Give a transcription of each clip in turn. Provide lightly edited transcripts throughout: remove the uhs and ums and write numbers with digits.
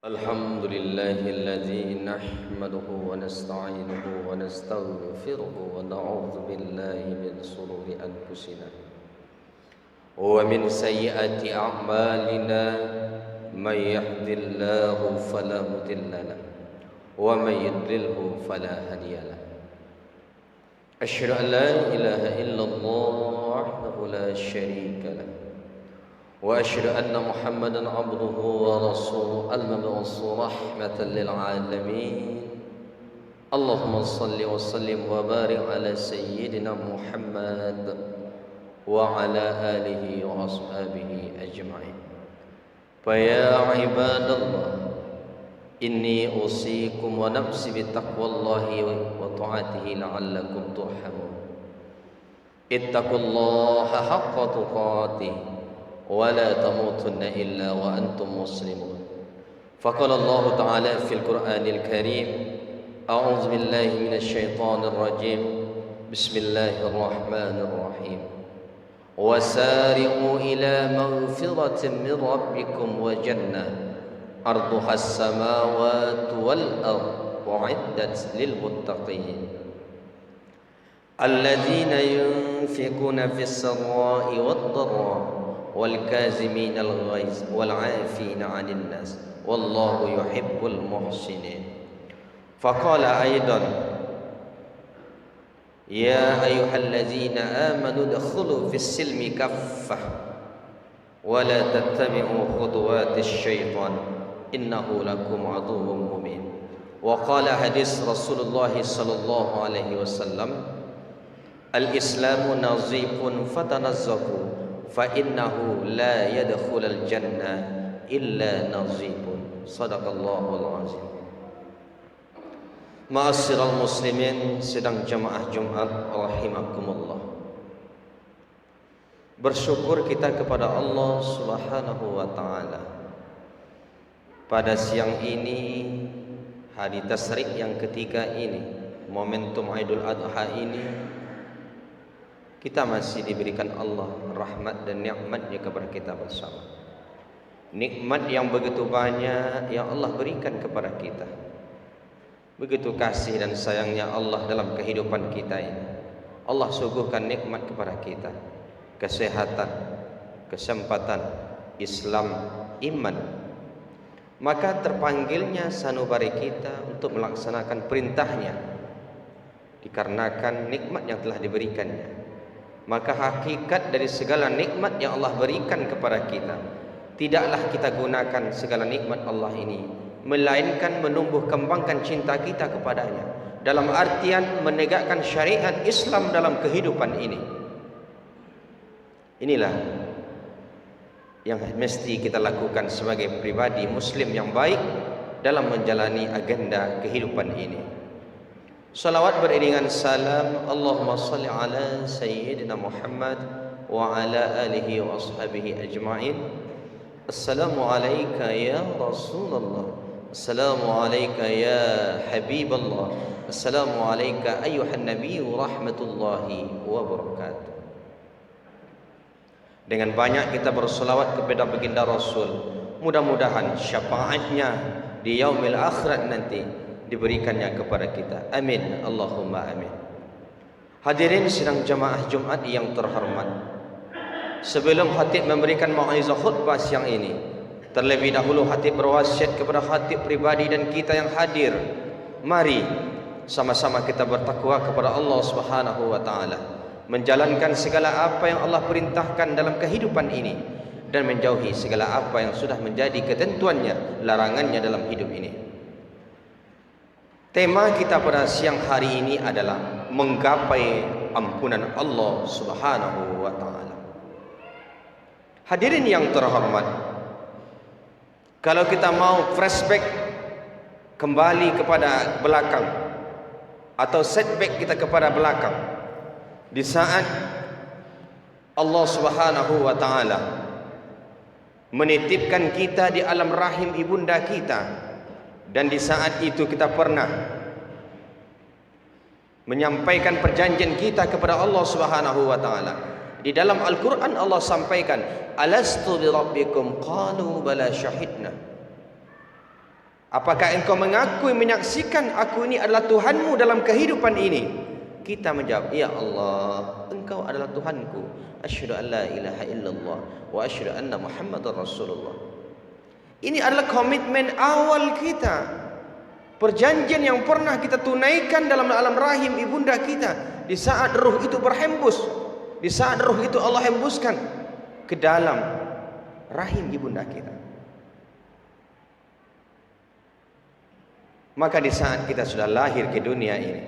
الحمد لله الذي نحمده ونستعينه ونستغفره ونعوذ بالله من شرور أنفسنا ومن سيئات أعمالنا. من يهد الله فلا مضل له ومن يضلله فلا هادي له. أشهد أن لا إله إلا الله وحده لا شريك له وأشهد أن محمدا عبده ورسوله المبعوث رحمة للعالمين. اللهم صل وسلم وبارك على سيدنا محمد وعلى آله وأصحابه أجمعين. فيا عباد الله إني أوصيكم ونفسي بتقوى الله وطاعته لعلكم ترحمون. اتقوا الله حق تقاته ولا تموتن إلا وأنتم مسلمون. فقال الله تعالى في القرآن الكريم: أعوذ بالله من الشيطان الرجيم. بسم الله الرحمن الرحيم. وسارعوا إلى مغفرة من ربكم وجنة أرضها السماوات والأرض أعدت للمتقين الذين ينفقون في السراء والضراء والكاظمين الغيظ والعافين عن الناس والله يحب المحسنين. فقال أيضا: يا أيها الذين آمنوا ادخلوا في السلم كافة ولا تتبعوا خطوات الشيطان إنه لكم عدو مبين. وقال حديث رسول الله صلى الله عليه وسلم: الإسلام نظيف فتنزهوا فإنه لا يدخل الجنة إلا نظيف. صدق الله العظيم. Ma'asyiral muslimin sidang jamaah Jumat rahimakumullah. Bersyukur kita kepada Allah Subhanahu wa taala. Pada siang ini, hari tasyrik yang ketiga ini, momentum Idul Adha ini, kita masih diberikan Allah rahmat dan nikmat-Nya kepada kita bersama. Nikmat yang begitu banyak yang Allah berikan kepada kita. Begitu kasih dan sayangnya Allah dalam kehidupan kita ini. Allah suguhkan nikmat kepada kita, kesehatan, kesempatan, Islam, iman. Maka terpanggilnya sanubari kita untuk melaksanakan perintahnya, dikarenakan nikmat yang telah diberikannya. Maka hakikat dari segala nikmat yang Allah berikan kepada kita, tidaklah kita gunakan segala nikmat Allah ini, melainkan menumbuh kembangkan cinta kita kepadanya, dalam artian menegakkan syariat Islam dalam kehidupan ini. Inilah yang mesti kita lakukan sebagai pribadi muslim yang baik dalam menjalani agenda kehidupan ini. Salawat beriringan salam, Allahumma salli ala Sayyidina Muhammad wa ala alihi wa ashabihi ajma'in. Assalamu alayka ya Rasulullah, assalamu alayka ya Habiballah, assalamu alayka ayyuhan nabiyyu rahmatullahi wa barakatuh. Dengan banyak kita berselawat kepada baginda Rasul, mudah-mudahan syafaatnya di yaumil akhirat nanti diberikannya kepada kita. Amin, Allahumma amin. Hadirin sidang jamaah Jumat yang terhormat, sebelum khatib memberikan mau'izah khutbah siang ini, terlebih dahulu khatib berwasiat kepada khatib pribadi dan kita yang hadir. Mari sama-sama kita bertakwa kepada Allah Subhanahu wa taala, menjalankan segala apa yang Allah perintahkan dalam kehidupan ini dan menjauhi segala apa yang sudah menjadi ketentuannya, larangannya dalam hidup ini. Tema kita pada siang hari ini adalah menggapai ampunan Allah Subhanahu wa taala. Hadirin yang terhormat, kalau kita mau flashback kembali kepada belakang atau setback kita kepada belakang, di saat Allah Subhanahu wa taala menitipkan kita di alam rahim ibunda kita, dan di saat itu kita pernah menyampaikan perjanjian kita kepada Allah Subhanahu wa taala. Di dalam Al-Quran Allah sampaikan, alastu bi rabbikum qalu bala syahidna. Apakah engkau mengakui, menyaksikan aku ini adalah Tuhanmu dalam kehidupan ini? Kita menjawab, ya Allah, engkau adalah Tuhanku. Asyhadu an la ilaha illallah wa asyhadu anna Muhammadar Rasulullah. Ini adalah komitmen awal kita. Perjanjian yang pernah kita tunaikan dalam alam rahim ibunda kita. Di saat ruh itu berhembus, di saat ruh itu Allah hembuskan ke dalam rahim ibunda kita. Maka di saat kita sudah lahir ke dunia ini,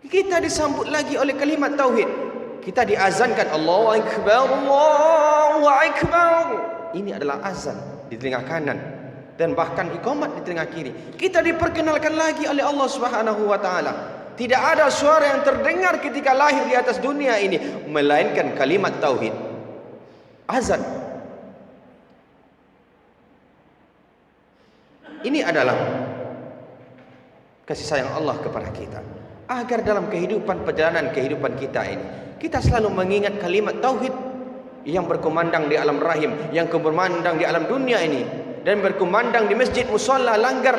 kita disambut lagi oleh kalimat tauhid. Kita diazankan Allahu Akbar, Allahu Akbar. Ini adalah azan di telinga kanan dan bahkan iqamat di telinga kiri. Kita diperkenalkan lagi oleh Allah Subhanahu wa taala. Tidak ada suara yang terdengar ketika lahir di atas dunia ini melainkan kalimat tauhid. Azan. Ini adalah kasih sayang Allah kepada kita, agar dalam perjalanan kehidupan kita ini, kita selalu mengingat kalimat tauhid yang berkumandang di alam rahim, yang berkumandang di alam dunia ini, dan berkumandang di masjid, musalla, langgar,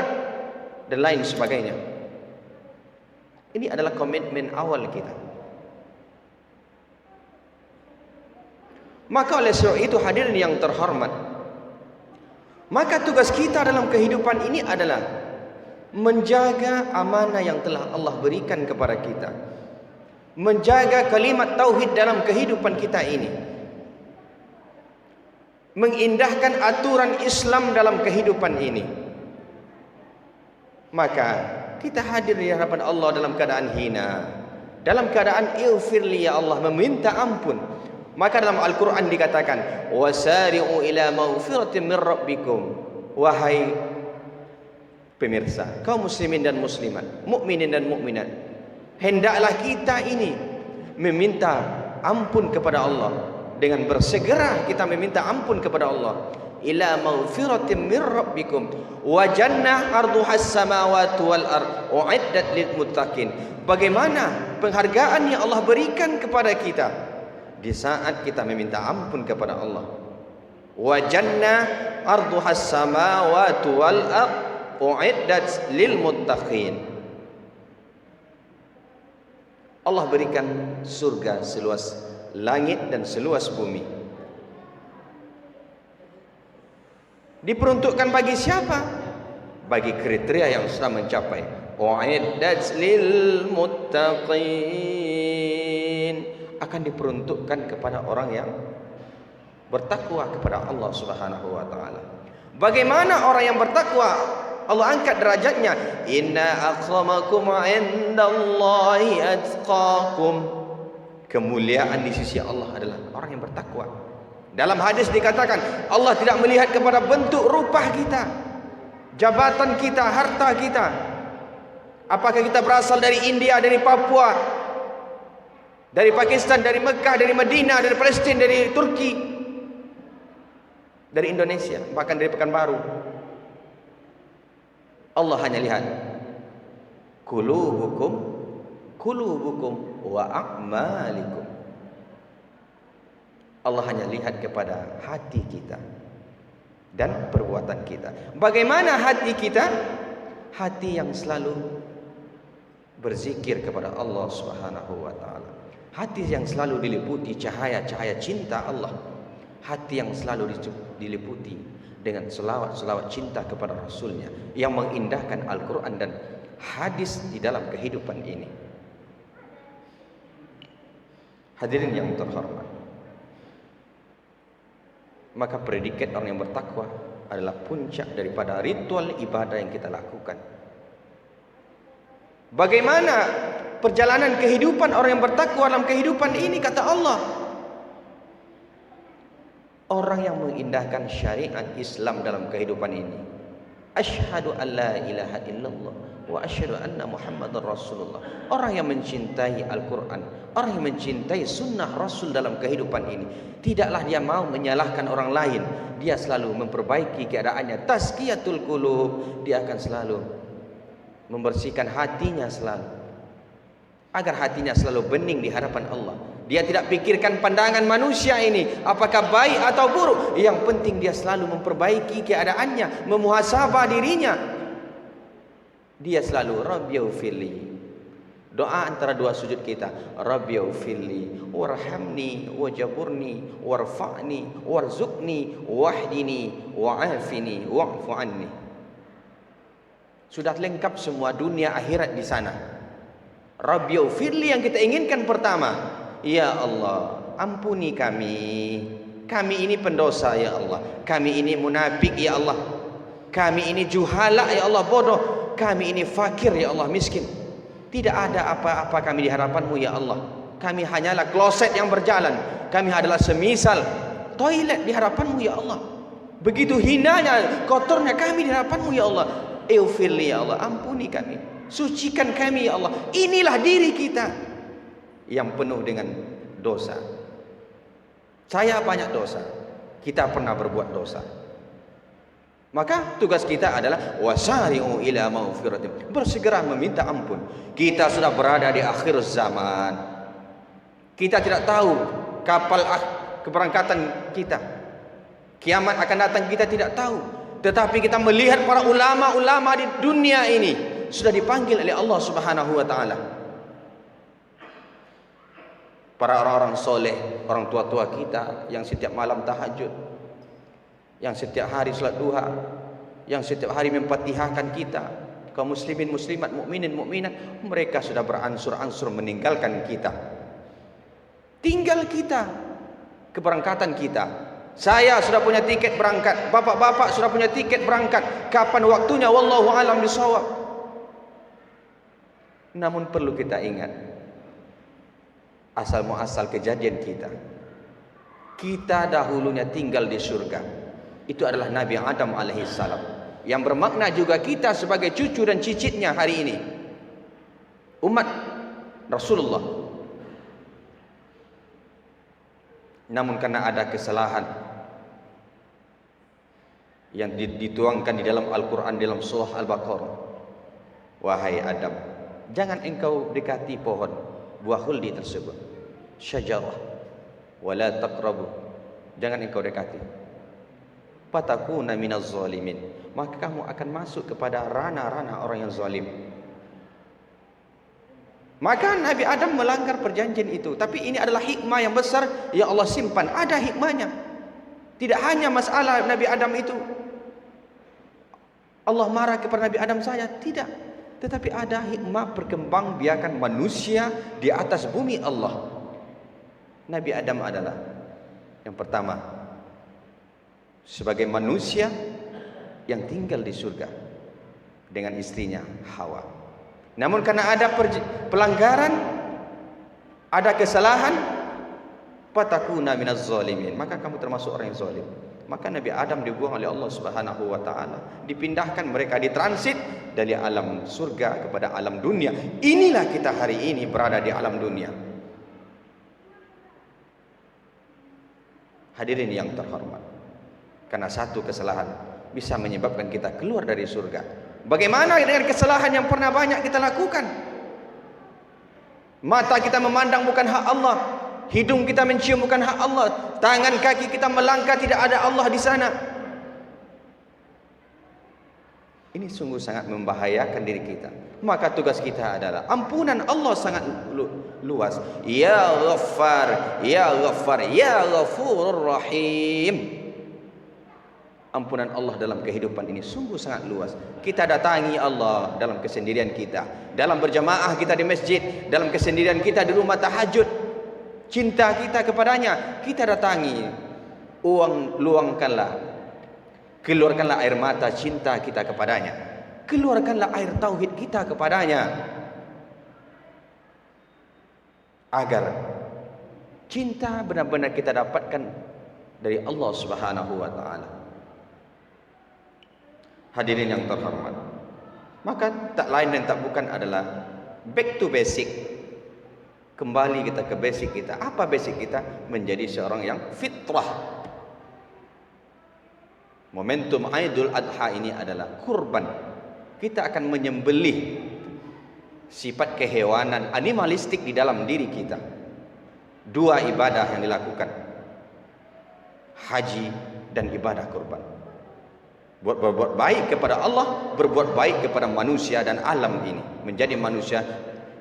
dan lain sebagainya. Ini adalah komitmen awal kita. Maka oleh sebab itu hadirin yang terhormat, maka tugas kita dalam kehidupan ini adalah menjaga amanah yang telah Allah berikan kepada kita, menjaga kalimat tauhid dalam kehidupan kita ini, mengindahkan aturan Islam dalam kehidupan ini. Maka kita hadir di hadapan Allah dalam keadaan hina, dalam keadaan ighfirli ya Allah, meminta ampun. Maka dalam Al-Quran dikatakan, wasari'u ila maghfiratin min rabbikum. Wahai pemirsa, kaum muslimin dan muslimat, mukminin dan mukminat, hendaklah kita ini meminta ampun kepada Allah. Dengan bersegera kita meminta ampun kepada Allah. Ila maghfiratin min rabbikum wa jannah arduhas samawati wal ard uiddat lil muttaqin. Bagaimana penghargaan yang Allah berikan kepada kita di saat kita meminta ampun kepada Allah. Wa jannah arduhas samawati wal ard uiddat lil muttaqin. Allah berikan surga seluas langit dan seluas bumi. Diperuntukkan bagi siapa? Bagi kriteria yang sudah mencapai. Uiddat lil muttaqin. Akan diperuntukkan kepada orang yang bertakwa kepada Allah Subhanahu wa taala. Bagaimana orang yang bertakwa? Allah angkat derajatnya. Inna akramakum indallahi atqakum. Kemuliaan di sisi Allah adalah orang yang bertakwa. Dalam hadis dikatakan, Allah tidak melihat kepada bentuk rupa kita, jabatan kita, harta kita. Apakah kita berasal dari India, dari Papua, dari Pakistan, dari Mekah, dari Madinah, dari Palestina, dari Turki, dari Indonesia, bahkan dari Pekanbaru. Allah hanya lihat kulubukum wa a'malikum. Allah hanya lihat kepada hati kita dan perbuatan kita. Bagaimana hati kita? Hati yang selalu berzikir kepada Allah Subhanahu wa taala. Hati yang selalu diliputi cahaya-cahaya cinta Allah. Hati yang selalu diliputi dengan selawat-selawat cinta kepada Rasulnya, yang mengindahkan Al-Quran dan hadis di dalam kehidupan ini. Hadirin yang terhormat, maka predikat orang yang bertakwa adalah puncak daripada ritual ibadah yang kita lakukan. Bagaimana perjalanan kehidupan orang yang bertakwa dalam kehidupan ini? Kata Allah, orang yang mengindahkan syariat Islam dalam kehidupan ini, asyhadu an la ilaha illallah wa asyhadu anna Muhammadar Rasulullah. Orang yang mencintai Al-Quran, orang yang mencintai sunnah Rasul dalam kehidupan ini, tidaklah dia mau menyalahkan orang lain. Dia selalu memperbaiki keadaannya. Tazkiyatul qulub. Dia akan selalu membersihkan hatinya selalu, agar hatinya selalu bening di hadapan Allah. Dia tidak pikirkan pandangan manusia ini apakah baik atau buruk. Yang penting dia selalu memperbaiki keadaannya, memuhasabah dirinya. Dia selalu Rabbighfirli. Doa antara dua sujud kita, Rabbighfirli warhamni wajaburni warfa'ni warzuqni wahdini wa'afini wa'fu anni. Sudah lengkap semua, dunia akhirat di sana. Rabbighfirli yang kita inginkan pertama, ya Allah, ampuni kami. Kami ini pendosa ya Allah. Kami ini munafik ya Allah. Kami ini juhala ya Allah, bodoh. Kami ini fakir ya Allah, miskin. Tidak ada apa-apa kami di hadapanmu ya Allah. Kami hanyalah kloset yang berjalan. Kami adalah semisal toilet di hadapanmu ya Allah. Begitu hinanya, kotornya kami di hadapanmu ya Allah. Ighfirli ya Allah, ampuni kami. Sucikan kami ya Allah. Inilah diri kita yang penuh dengan dosa. Saya banyak dosa. Kita pernah berbuat dosa. Maka tugas kita adalah wasari'u ila maghfiratin, bersegera meminta ampun. Kita sudah berada di akhir zaman. Kita tidak tahu kapal keberangkatan kita. Kiamat akan datang, kita tidak tahu. Tetapi kita melihat para ulama-ulama di dunia ini sudah dipanggil oleh Allah Subhanahu wa taala. Para orang-orang soleh, orang tua-tua kita yang setiap malam tahajud, yang setiap hari salat duha, yang setiap hari memfatihahkan kita, kaum muslimin muslimat, mukminin mukminat, mereka sudah beransur-ansur meninggalkan kita. Tinggal kita, keberangkatan kita. Saya sudah punya tiket berangkat, bapak-bapak sudah punya tiket berangkat. Kapan waktunya wallahu alam bisawab. Namun perlu kita ingat asal muasal kejadian kita. Kita dahulunya tinggal di surga. Itu adalah Nabi Adam alaihissalam, yang bermakna juga kita sebagai cucu dan cicitnya hari ini, umat Rasulullah. Namun karena ada kesalahan yang dituangkan di dalam Al-Quran, dalam surah Al-Baqarah, wahai Adam, jangan engkau dekati pohon buah khuldi tersebut, syajarah, wala taqrabu, jangan engkau dekati, fatakuna minaz zalimin, maka kamu akan masuk kepada ranah-ranah orang yang zalim. Maka Nabi Adam melanggar perjanjian itu. Tapi ini adalah hikmah yang besar yang Allah simpan. Ada hikmahnya. Tidak hanya masalah Nabi Adam itu Allah marah kepada Nabi Adam saja, tidak. Tetapi ada hikmah perkembang biakan manusia di atas bumi Allah. Nabi Adam adalah yang pertama sebagai manusia yang tinggal di surga dengan istrinya Hawa. Namun karena ada pelanggaran, ada kesalahan, fatakuna minaz zalimin, maka kamu termasuk orang yang zalim. Maka Nabi Adam dibuang oleh Allah Subhanahu wa taala, dipindahkan, mereka ditransit dari alam surga kepada alam dunia. Inilah kita hari ini berada di alam dunia. Hadirin yang terhormat, karena satu kesalahan bisa menyebabkan kita keluar dari surga. Bagaimana dengan kesalahan yang pernah banyak kita lakukan? Mata kita memandang bukan hak Allah, hidung kita mencium bukan hak Allah, tangan kaki kita melangkah tidak ada Allah di sana. Ini sungguh sangat membahayakan diri kita. Maka tugas kita adalah ampunan Allah sangat luas. Ya Ghaffar, ya Ghaffar, ya Ghafurur Rahim. Ampunan Allah dalam kehidupan ini sungguh sangat luas. Kita datangi Allah dalam kesendirian kita, dalam berjamaah kita di masjid, dalam kesendirian kita di rumah tahajud. Cinta kita kepadanya kita datangi. Luangkanlah, keluarkanlah air mata cinta kita kepadanya, keluarkanlah air tauhid kita kepadanya, agar cinta benar-benar kita dapatkan dari Allah Subhanahu wa taala. Hadirin yang terhormat, maka tak lain dan tak bukan adalah back to basic. Kembali kita ke basic kita. Apa basic kita? Menjadi seorang yang fitrah. Momentum Idul Adha ini adalah kurban. Kita akan menyembelih sifat kehewanan animalistik di dalam diri kita. dua ibadah yang dilakukan, haji dan ibadah kurban. Berbuat baik kepada Allah, berbuat baik kepada manusia dan alam ini, menjadi manusia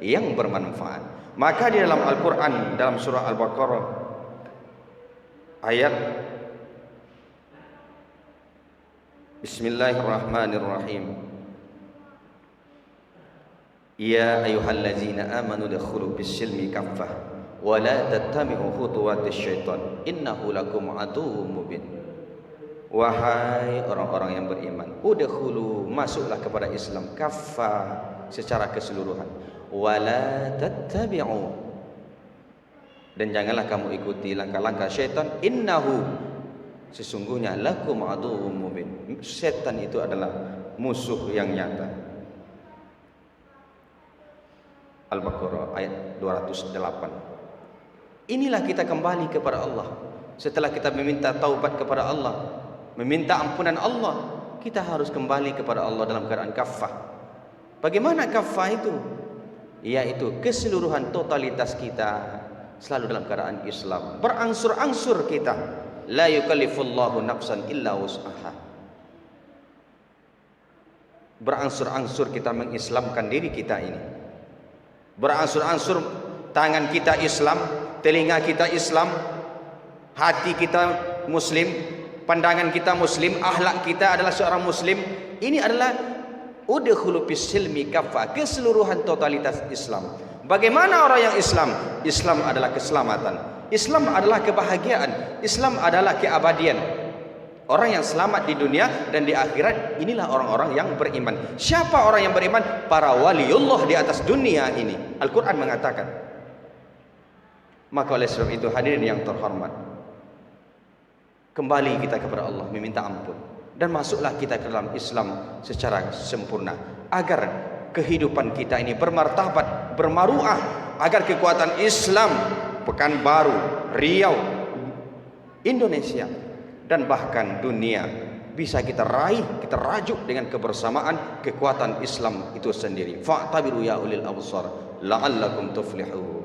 yang bermanfaat. Maka di dalam Al-Quran, dalam surah Al-Baqarah ayat Bismillahirrahmanirrahim, Ya ayyuhallazina amanu dakhulu bis-silmi kaffah wa la tattabi'u khutuwatis syaitan innahu lakum aduwwum mubin. Wahai orang-orang yang beriman, udkhulu, masuklah kepada Islam, kaffah, secara keseluruhan, wala tattabi'u, dan janganlah kamu ikuti langkah-langkah syaitan, innahu, sesungguhnya lakum aduwwum mubin, setan itu adalah musuh yang nyata. Al-Baqarah ayat 208. Inilah kita kembali kepada Allah. Setelah kita meminta taubat kepada Allah, meminta ampunan Allah, kita harus kembali kepada Allah dalam keadaan kaffah. Bagaimana kaffah itu? Yaitu keseluruhan totalitas kita selalu dalam keadaan Islam. Berangsur-angsur kita. La yukallifullahu nafsan illa wus'aha. Berangsur-angsur kita mengislamkan diri kita ini. Berangsur-angsur tangan kita Islam, telinga kita Islam, hati kita Muslim, pandangan kita Muslim, akhlak kita adalah seorang Muslim. Ini adalah udkhulu fis-silmi kaffah, keseluruhan totalitas Islam. Bagaimana orang yang Islam? Islam adalah keselamatan, Islam adalah kebahagiaan, Islam adalah keabadian. Orang yang selamat di dunia dan di akhirat, inilah orang-orang yang beriman. Siapa orang yang beriman? Para waliullah di atas dunia ini. Al-Quran mengatakan. Maka oleh sebab itu hadirin yang terhormat, kembali kita kepada Allah, meminta ampun, dan masuklah kita ke dalam Islam secara sempurna, agar kehidupan kita ini bermartabat, bermaruah, agar kekuatan Islam Pekanbaru, Riau, Indonesia, dan bahkan dunia bisa kita raih, kita rajuk dengan kebersamaan kekuatan Islam itu sendiri. Fa'tabiru ya ulil absar la'allakum tuflihun.